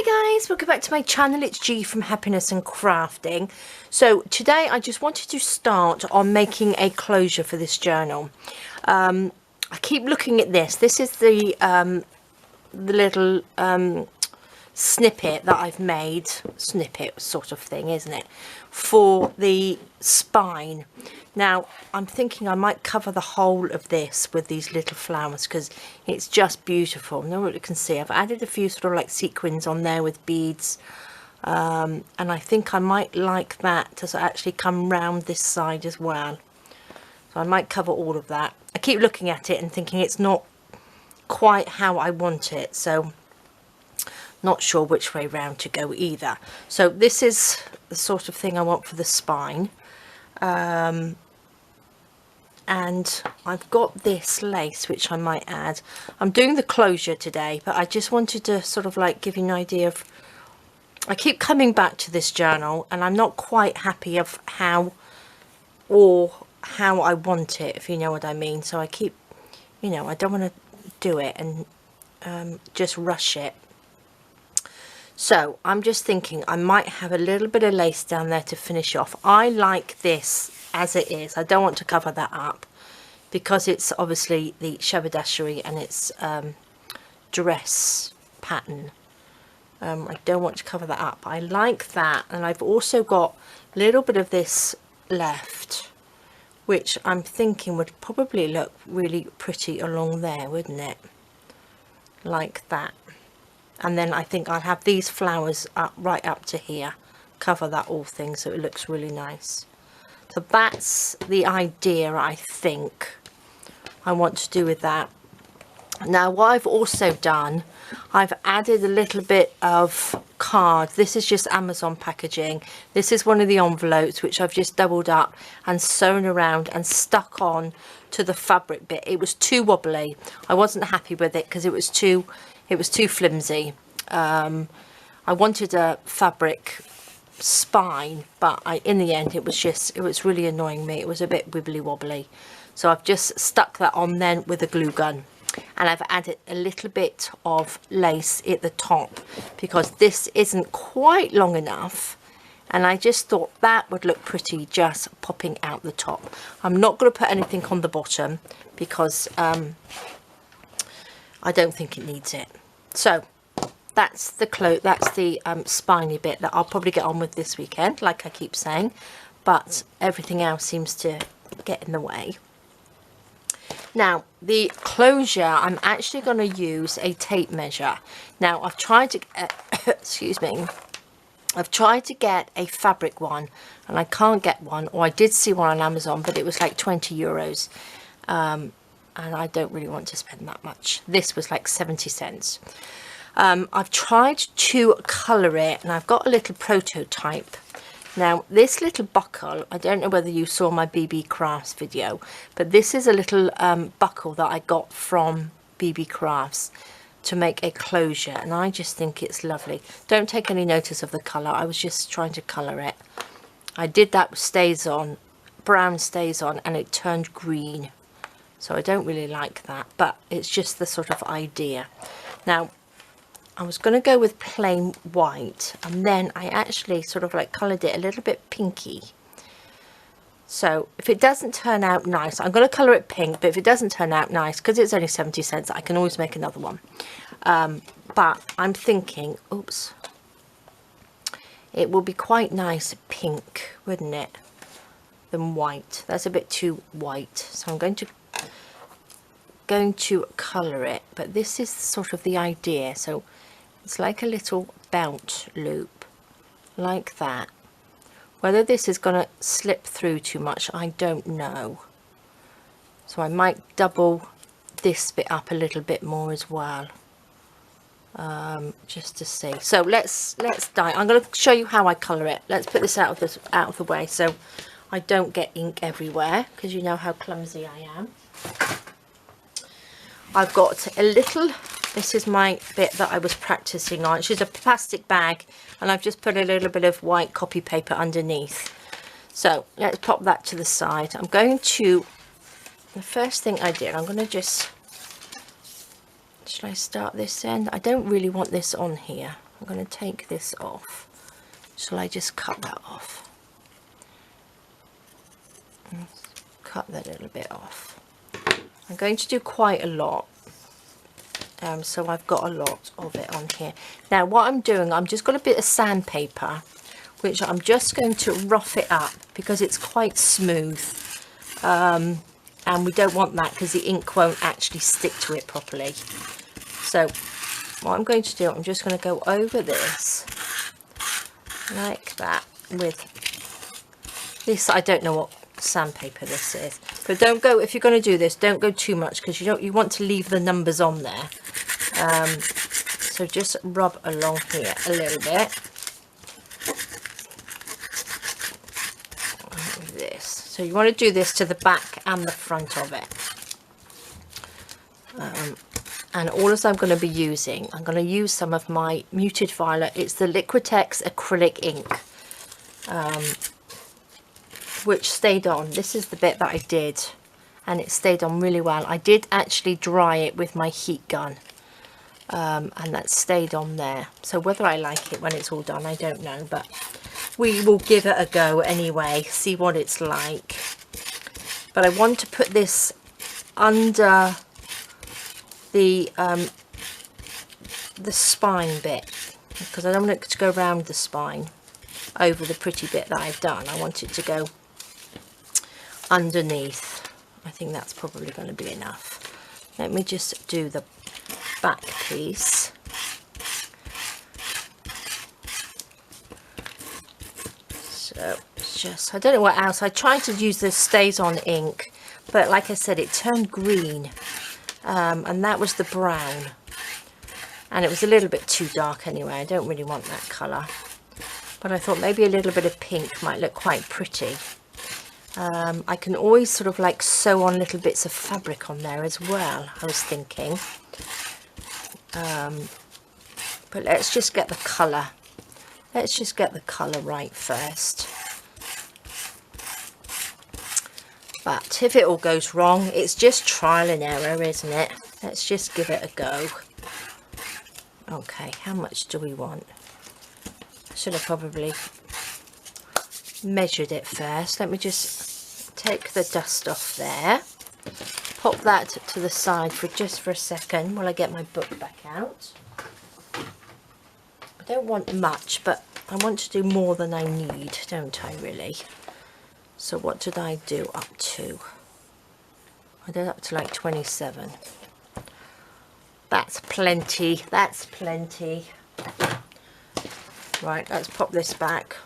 Hi guys, welcome back to my channel. It's G from Happiness and Crafting. So today I just wanted to start on making a closure for this journal. I keep looking at this. This is the little snippet that I've made, snippet sort of thing, isn't it, for the spine. Now I'm thinking I might cover the whole of this with these little flowers because it's just beautiful. Now what you can see, I've added a few sort of like sequins on there with beads, and I think I might like that to actually come round this side as well. So I might cover all of that. I keep looking at it and thinking it's not quite how I want it, so not sure which way round to go either. So this is the sort of thing I want for the spine. And I've got this lace which I might add. I'm doing the closure today, but I just wanted to sort of like give you an idea of, I keep coming back to this journal and I'm not quite happy of how I want it, if you know what I mean. So I keep, you know, I don't want to do it and just rush it. So I'm just thinking I might have a little bit of lace down there to finish off. I like this as it is. I don't want to cover that up because it's obviously the Shabbydashery and it's dress pattern. I don't want to cover that up. I like that, and I've also got a little bit of this left, which I'm thinking would probably look really pretty along there, wouldn't it? Like that. And then I think I'll have these flowers up right up to here, cover that whole thing so it looks really nice. So that's the idea I think I want to do with that. Now what I've also done, I've added a little bit of card. This is just Amazon packaging. This is one of the envelopes which I've just doubled up and sewn around and stuck on to the fabric bit. It was too wobbly. I wasn't happy with it because it was too flimsy. I wanted a fabric spine, but in the end it was really annoying me. It was a bit wibbly wobbly, so I've just stuck that on then with a glue gun, and I've added a little bit of lace at the top because this isn't quite long enough, and I just thought that would look pretty just popping out the top. I'm not going to put anything on the bottom because I don't think it needs it. So that's the spiny bit that I'll probably get on with this weekend, like I keep saying, but everything else seems to get in the way. Now the closure, I'm actually going to use a tape measure. Now I've tried to excuse me, I've tried to get a fabric one and I can't get one, or I did see one on Amazon, but it was like 20 euros, and I don't really want to spend that much. This was like 70 cents. I've tried to colour it, and I've got a little prototype. Now this little buckle, I don't know whether you saw my Beebecrafts video, but this is a little buckle that I got from Beebecrafts to make a closure, and I just think it's lovely. Don't take any notice of the colour, I was just trying to colour it. I did that with stays on, brown stays on, and it turned green, so I don't really like that, but it's just the sort of idea. Now I was going to go with plain white, and then I actually sort of like coloured it a little bit pinky. So if it doesn't turn out nice, I'm going to colour it pink, but if it doesn't turn out nice, because it's only 70 cents, I can always make another one. But I'm thinking, oops, it will be quite nice pink, wouldn't it, than white. That's a bit too white, so I'm going to colour it, but this is sort of the idea. So it's like a little belt loop like that. Whether this is going to slip through too much, I don't know, so I might double this bit up a little bit more as well, just to see. So let's dive. I'm going to show you how I colour it. Let's put this out of the way so I don't get ink everywhere, because you know how clumsy I am. I've got a little, this is my bit that I was practicing on. It's just a plastic bag, and I've just put a little bit of white copy paper underneath. So let's pop that to the side. I'm going to, the first thing I did, I'm going to just, should I start this end? I don't really want this on here. I'm going to take this off. Shall I just cut that off? Cut that little bit off. I'm going to do quite a lot, so I've got a lot of it on here. Now what I'm doing, I'm just got a bit of sandpaper, which I'm just going to rough it up because it's quite smooth, and we don't want that because the ink won't actually stick to it properly. So what I'm going to do, I'm just going to go over this like that with this. I don't know what sandpaper this is, but don't go, if you're going to do this, don't go too much because you want to leave the numbers on there. So just rub along here a little bit like this. So you want to do this to the back and the front of it. And all as I'm going to be using, I'm going to use some of my muted violet. It's the Liquitex acrylic ink, which stayed on. This is the bit that I did, and it stayed on really well. I did actually dry it with my heat gun, and that stayed on there. So whether I like it when it's all done, I don't know, but we will give it a go anyway, see what it's like. But I want to put this under the spine bit, because I don't want it to go around the spine over the pretty bit that I've done. I want it to go underneath. I think that's probably going to be enough. Let me just do the back piece. So just, I don't know what else. I tried to use the Stays On ink, but like I said, it turned green, and that was the brown, and it was a little bit too dark anyway. I don't really want that colour, but I thought maybe a little bit of pink might look quite pretty. I can always sort of like sew on little bits of fabric on there as well, I was thinking. But let's just get the colour. Let's just get the colour right first. But if it all goes wrong, it's just trial and error, isn't it? Let's just give it a go. Okay, how much do we want? I should have probably measured it first. Let me just take the dust off there. Pop that to the side for just for a second while I get my book back out. I don't want much, but I want to do more than I need, don't I, really? So what did I do up to? I did up to like 27. That's plenty. That's plenty. Right, let's pop this back.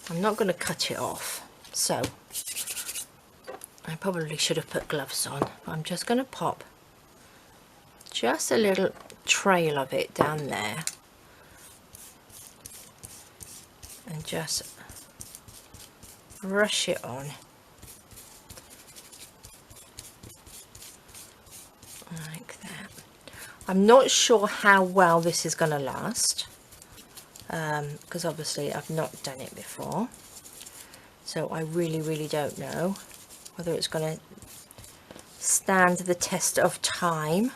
I'm not going to cut it off, so I probably should have put gloves on. But I'm just going to pop just a little trail of it down there, and just brush it on like that. I'm not sure how well this is going to last, because obviously I've not done it before, so I really don't know whether it's going to stand the test of time,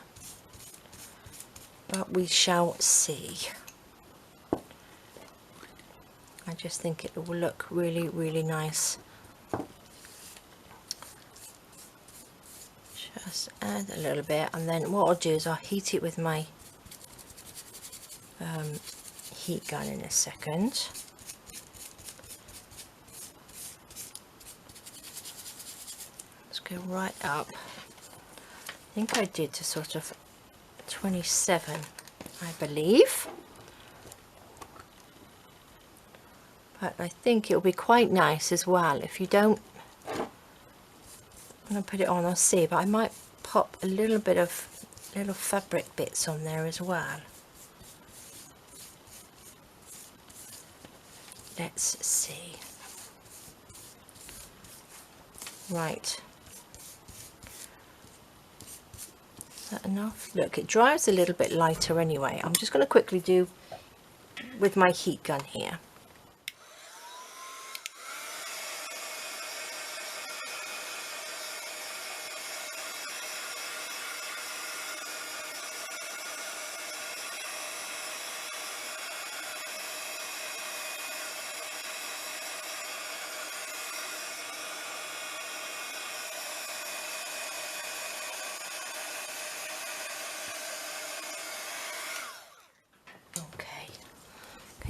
but we shall see. I just think it will look really nice. Just add a little bit, and then what I'll do is I'll heat it with my heat gun in a second. Let's go right up. I think I did to sort of 27, I believe. But I think it'll be quite nice as well if you don't. I'm going to put it on, I'll see, but I might pop a little bit of little fabric bits on there as well. Let's see. Right. Is that enough? Look, it dries a little bit lighter anyway. I'm just going to quickly do with my heat gun here.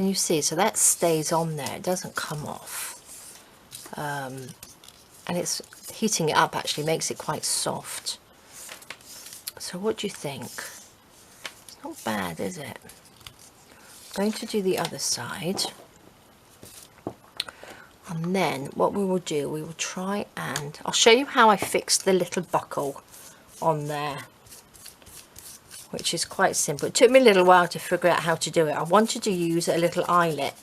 Can you see? So that stays on there, it doesn't come off. And it's heating it up actually makes it quite soft. So what do you think? It's not bad, is it? I'm going to do the other side. And then what we will do, we will try and I'll show you how I fixed the little buckle on there, which is quite simple. It took me a little while to figure out how to do it. I wanted to use a little eyelet,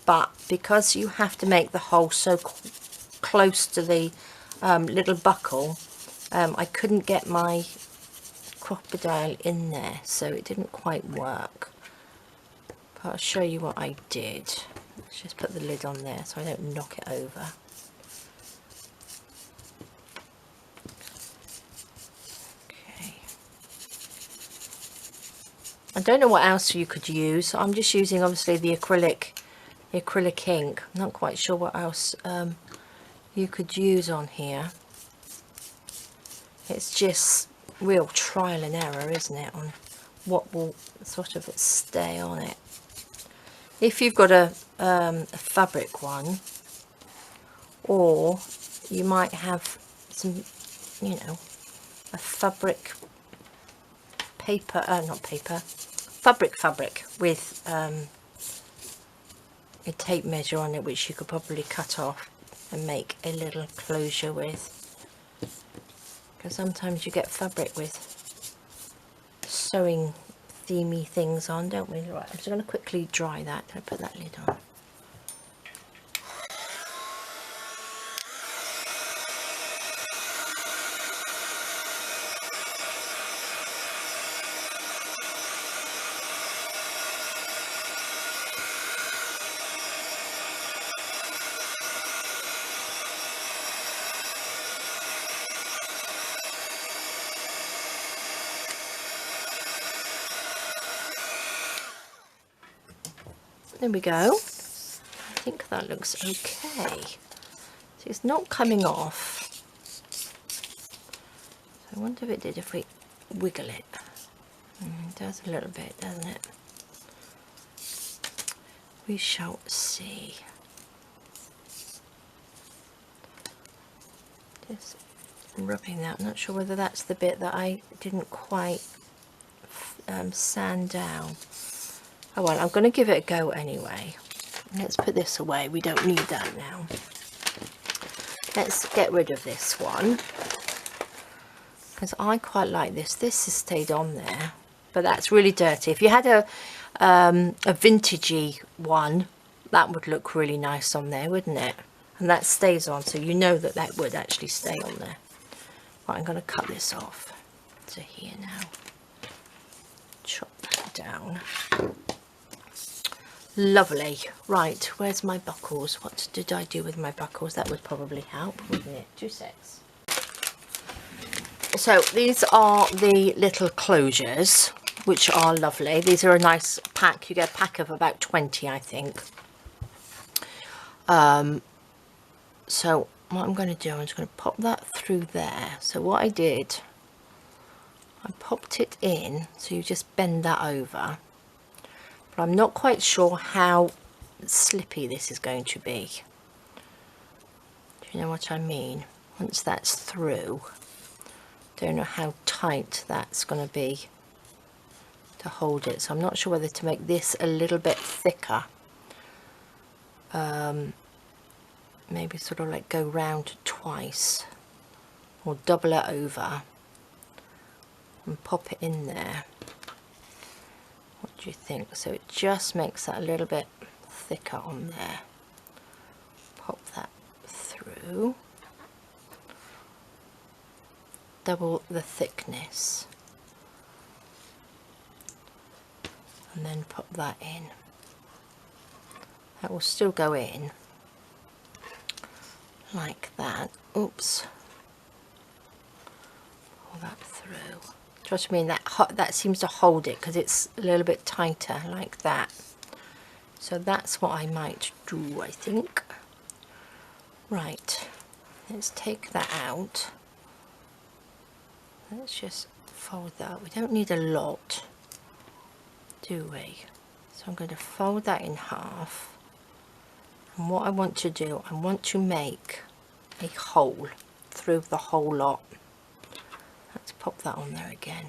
but because you have to make the hole so close to the little buckle, I couldn't get my crocodile in there, so it didn't quite work. But I'll show you what I did. Let's just put the lid on there so I don't knock it over. Okay. I don't know what else you could use. I'm just using obviously the acrylic ink. I'm not quite sure what else you could use on here. It's just real trial and error, isn't it, on what will sort of stay on it. If you've got a fabric one, or you might have some, you know, a fabric paper, not paper, fabric with a tape measure on it, which you could probably cut off and make a little closure with. Because sometimes you get fabric with sewing themey things on, don't we? Right, I'm just going to quickly dry that. I'll put that lid on. There we go. I think that looks okay. So it's not coming off. So I wonder if it did if we wiggle it. It does a little bit, doesn't it? We shall see. Just rubbing that. I'm not sure whether that's the bit that I didn't quite sand down. Oh well, I'm going to give it a go anyway. Let's put this away, we don't need that now. Let's get rid of this one, because I quite like this. This has stayed on there, but that's really dirty. If you had a vintagey one, that would look really nice on there, wouldn't it? And that stays on, so you know that that would actually stay on there. Right, I'm going to cut this off to here now. Chop that down. Lovely. Right, where's my buckles? What did I do with my buckles? That would probably help, wouldn't it? 2 secs. So these are the little closures, which are lovely. These are a nice pack. You get a pack of about 20, I think. So what I'm going to do, I'm just going to pop that through there. So what I did, I popped it in, so you just bend that over. But I'm not quite sure how slippy this is going to be. Do you know what I mean? Once that's through, don't know how tight that's going to be to hold it. So I'm not sure whether to make this a little bit thicker. Maybe sort of like go round twice, or double it over and pop it in there. What do you think? So it just makes that a little bit thicker on there. Pop that through. Double the thickness. And then pop that in. That will still go in like that. Oops. Pull that through. Trust me, that seems to hold it because it's a little bit tighter like that. So that's what I might do, I think. Right, let's take that out. Let's just fold that up. We don't need a lot, do we? So I'm going to fold that in half, and what I want to do, I want to make a hole through the whole lot. Let's pop that on there again,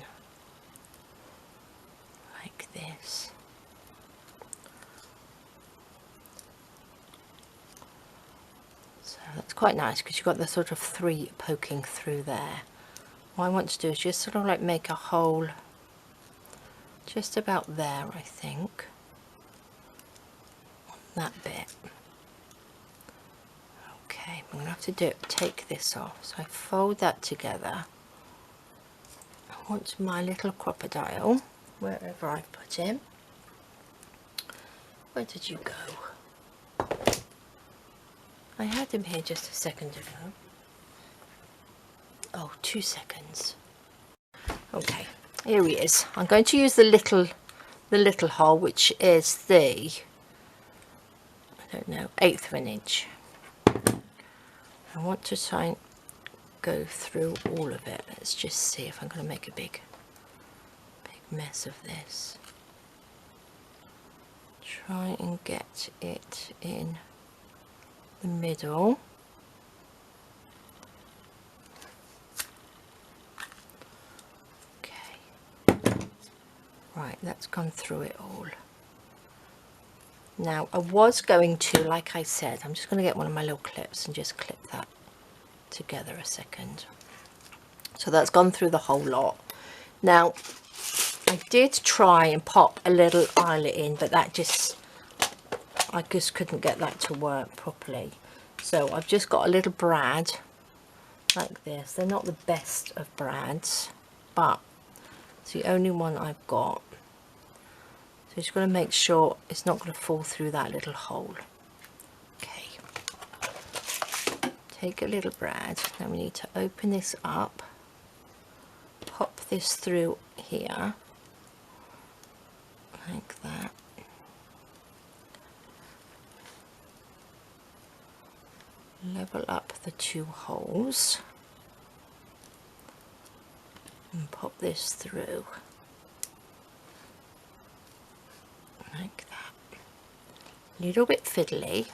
like this. So that's quite nice because you've got the sort of 3 poking through there. What I want to do is just sort of like make a hole just about there, I think, on that bit. Okay, I'm going to have to take this off. So I fold that together. I want my little crocodile, wherever I put him. Where did you go? I had him here just a second ago. Oh, 2 seconds. Okay, here he is. I'm going to use the little hole, which is the, I don't know, 1/8 of an inch. I want to try and go through all of it. Let's just see if I'm going to make a big mess of this. Try and get it in the middle. Okay, right, that's gone through it all. Now I was going to, like I said, I'm just going to get one of my little clips and just clip that together a second. So that's gone through the whole lot. Now I did try and pop a little eyelet in, but that just, I just couldn't get that to work properly. So I've just got a little brad like this. They're not the best of brads, but it's the only one I've got. So just got to make sure it's not going to fall through that little hole. Okay. Take a little brad. Now we need to open this up. Pop this through here. Like that. Level up the 2 holes. And pop this through. Like that. A little bit fiddly.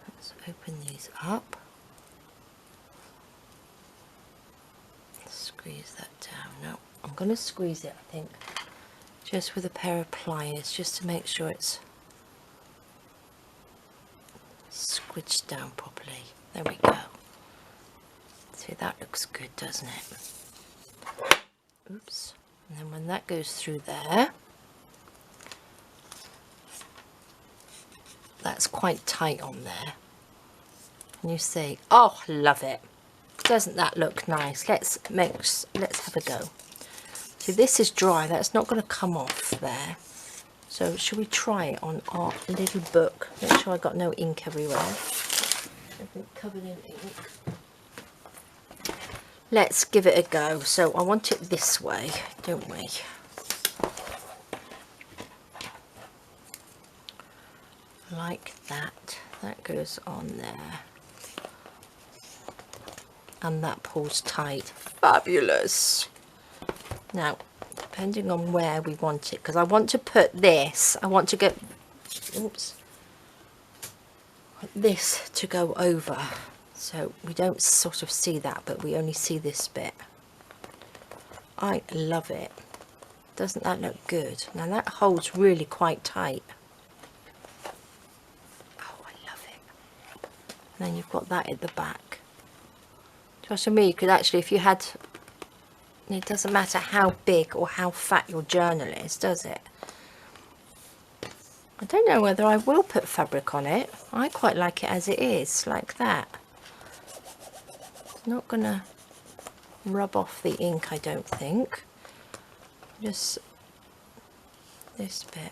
Let's open these up. Squeeze that down. No, I'm going to squeeze it, I think, just with a pair of pliers, just to make sure it's squished down properly. There we go. See, that looks good, doesn't it? Oops. And then when that goes through there, that's quite tight on there. And you see, oh, love it. Doesn't that look nice? Let's have a go. See, this is dry. That's not going to come off there. So shall we try it on our little book? Make sure I got no ink everywhere. Everything covered in ink. Let's give it a go. So I want it this way, don't we? Like that. That goes on there. And that pulls tight. Fabulous. Now, depending on where we want it, because I want to put this, I want to get, oops, this to go over, so we don't sort of see that, but we only see this bit. I love it. Doesn't that look good? Now that holds really quite tight. Oh, I love it. And then you've got that at the back. Trust me, you could actually, if you had, it doesn't matter how big or how fat your journal is, does it? I don't know whether I will put fabric on it. I quite like it as it is, like that. It's not gonna rub off the ink, I don't think. Just this bit.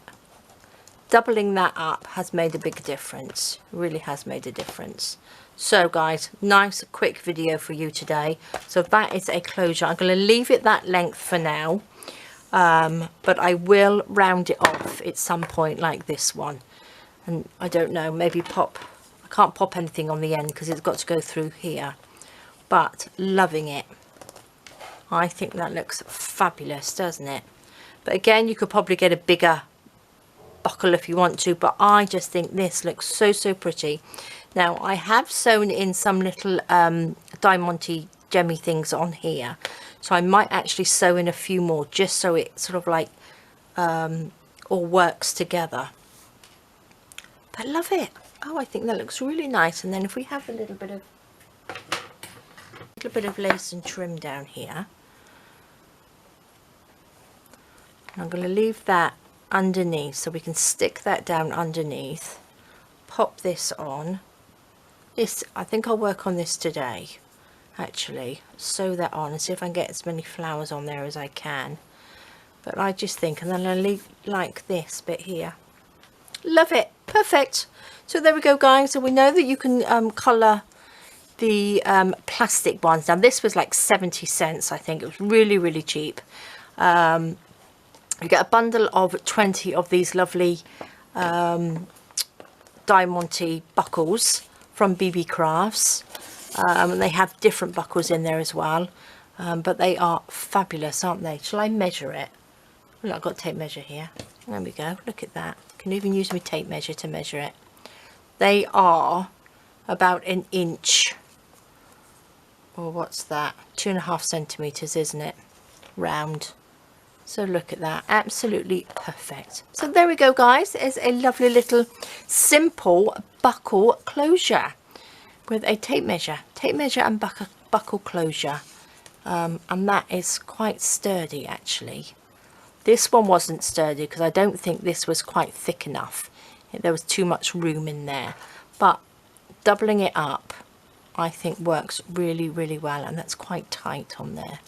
Doubling that up has made a big difference. Really has made a difference. So guys, nice quick video for you today. So that is a closure. I'm going to leave it that length for now, but I will round it off at some point like this one. And I don't know, maybe pop, I can't pop anything on the end because it's got to go through here, but loving it. I think that looks fabulous, doesn't it? But again, you could probably get a bigger buckle if you want to, but I just think this looks so pretty. Now I have sewn in some little diamante gemmy things on here, so I might actually sew in a few more just so it sort of like all works together. But I love it. Oh, I think that looks really nice. And then if we have a little bit of lace and trim down here, I'm going to leave that underneath so we can stick that down underneath. Pop this on. This, I think I'll work on this today, actually. Sew that on and see if I can get as many flowers on there as I can. But I just think, and then I'll leave like this bit here. Love it. Perfect. So there we go, guys. So we know that you can colour the plastic ones. Now this was like 70 cents, I think. It was really cheap. You get a bundle of 20 of these lovely diamante buckles from Beebecrafts. And they have different buckles in there as well. But they are fabulous, aren't they? Shall I measure it? Well, I've got a tape measure here. There we go. Look at that. Can even use my tape measure to measure it. They are about an inch, or what's that, 2.5 centimeters, isn't it, round. So look at that, absolutely perfect. So there we go, guys. It's a lovely little simple buckle closure with a tape measure and buckle closure, and that is quite sturdy actually. This one wasn't sturdy because I don't think this was quite thick enough. There was too much room in there, but doubling it up I think works really well, and that's quite tight on there.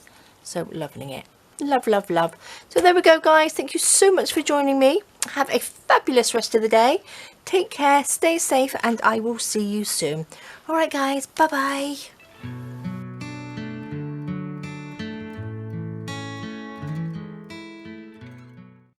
So loving it. Love. So there we go, guys. Thank you so much for joining me. Have a fabulous rest of the day. Take care, stay safe, and I will see you soon. All right, guys. Bye-bye.